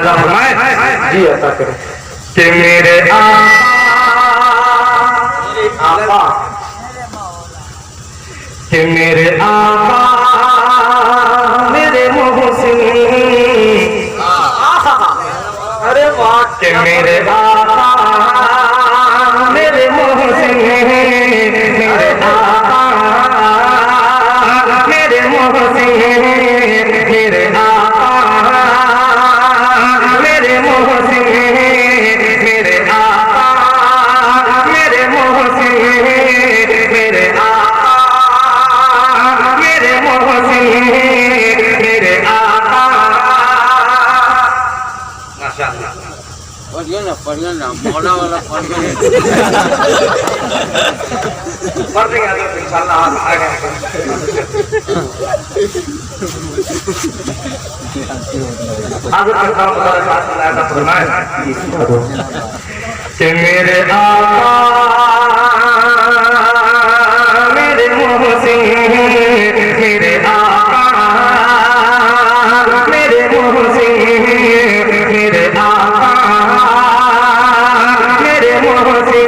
मुलाजा फरमाए जी अता करें कि मेरे आका कि मेरे आका मेरे मोहसिन अरे वाह कि मेरे आका मेरे मोहसिन मेरे आका मेरे मोहसिन मेरे आका मेरे मोहसिन मेरे आका मेरे मोहसिन मेरे आका मेरे मोहसिन मेरे आका माशाअल्लाह पढ़िए ना मौला वाला पढ़ देंगे इंशाल्लाह आप आगे कि मेरे आका मेरे मोहसिन मेरे आका मेरे मोहसिन मेरे आका मेरे मोहसिन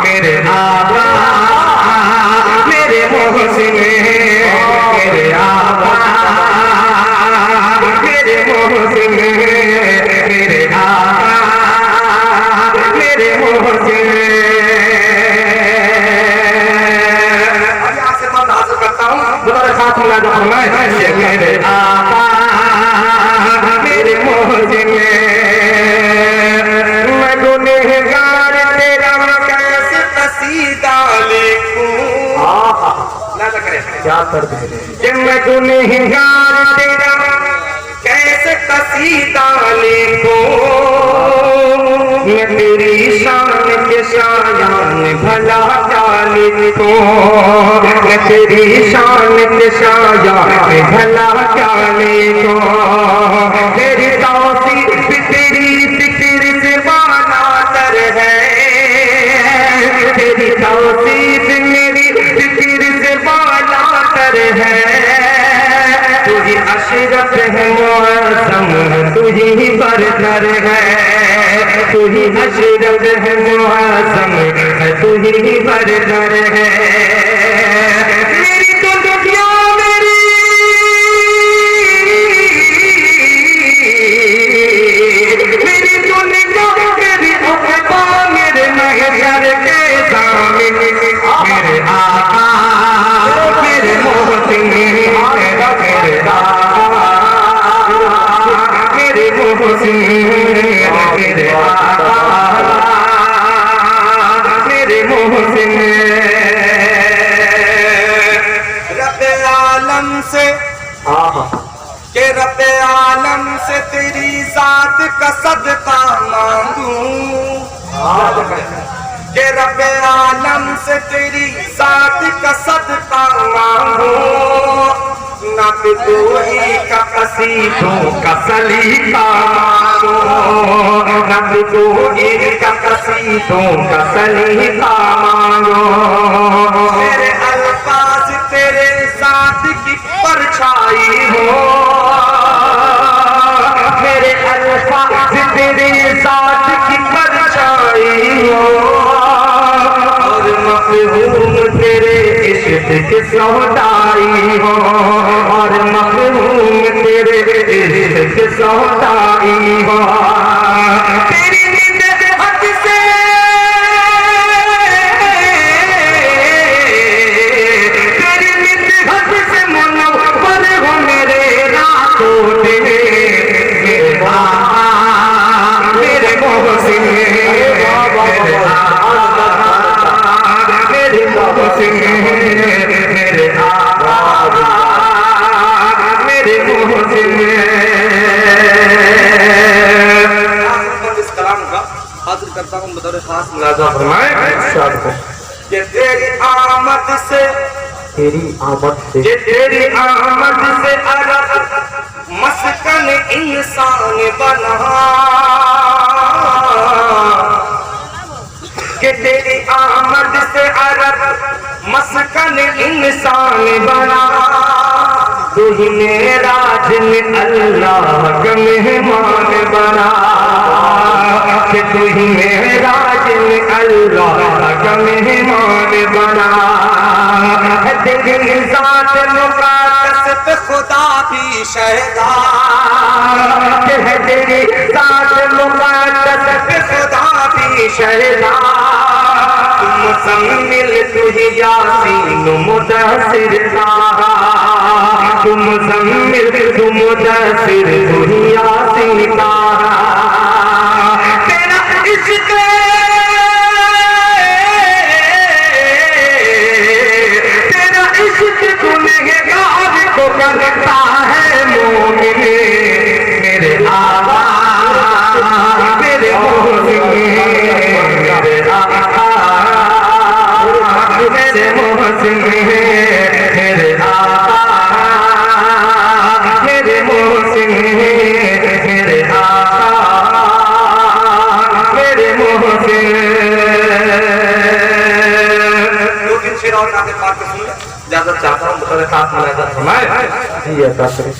मेरे आका मेरे मोहसिन मेरे आका मेरे मोहसिन मेरे आका मेरे मोहसिन यहाँ से बात हासिल करता हूँ दोबारा साथ मिला जो फरमाए मेरे आका मेरे मोहसिन मैं गुनहगार तेरा कैसे कसीदा लिखूं क्या कर दे कि मैं गुनहगार तेरा कैसे कसीदा लिखूं मैं तेरी शान के शायान भला क्या लिखूं मैं तेरी शान के शायान भला क्या लिखूं तेरी तौसीफ तेरी फिक्र से बालातर है तेरी तौसीफ मेरी फिक्र से बालातर है तू ही अशरफ है मुअज़्ज़म तू ही बरतर है तू ही अशरफ है मुअज़्ज़म तू ही बरतर है मेरी तो दुनिया मेरी मेरी दुनिया मेरी उक़बा मेरे महशर के सामने मेरे आका मेरे मोहसिन मेरे आका मेरे मोहसिन मेरे आका मेरे मोहसिन रब्बे आलम से के रब्बे आलम से तेरी जात का सदका मांगूं के रब्बे आलम से तेरी जात का सदका मांगूं ना तो कोई का कसीदों का सलीका मांगो ना तो कोई का कसीदों का सलीका मांगो मेरे अल्फाज तेरे जात की परछाई हो मेरे अल्फाज तेरे जात की परछाई हो और मफ़हूम तेरे इश्क़ की सौदाई हो और मफ़हूम तेरे इश्क़ की सौदाई हो तेरी निदहत से तेरी निदहत से मुनव्वर हो मेरे रातों मेरे आका मेरे मोहसिन मेरे मोहसिन मेरे आका मेरे मोहसिन इस कलाम का हासिल करता हूँ बतौर खास मुलाज़ा फरमाए कि तेरी आमद से तेरी आमद से तेरी आमद से अरब मस्कन इंसान बना कि तेरी आमद से अरब मस्कन इंसान बना। तू ही मेराज में अल्लाह का मेहमान बना कि तू ही मेराज में अल्लाह का मेहमान बना। तेरी ज़ात मुक़द्दस पे खुदा भी शहदा है, तेरी ज़ात मुक़द्दस पे खुदा भी शहदा। तुम मुज़म्मिल तू ही यासीन मुदस्सिर ताहा, तुम मुज़म्मिल तू मुदस्सिर तू ही यासीन ताहा। तेरा इश्क़ गुनहगार को करता है मोमिन। मेरे आका मेरे मोहसिन, मेरे आका मेरे मोहसिन, मेरे आका मेरे मोहसिन, मेरे आका मेरे मोहसिन। दो तीन शेर और नाते पाक के सुन ले, इजाजत चाहता हूँ, साथ में इजाजत फरमाए। जी अता करें।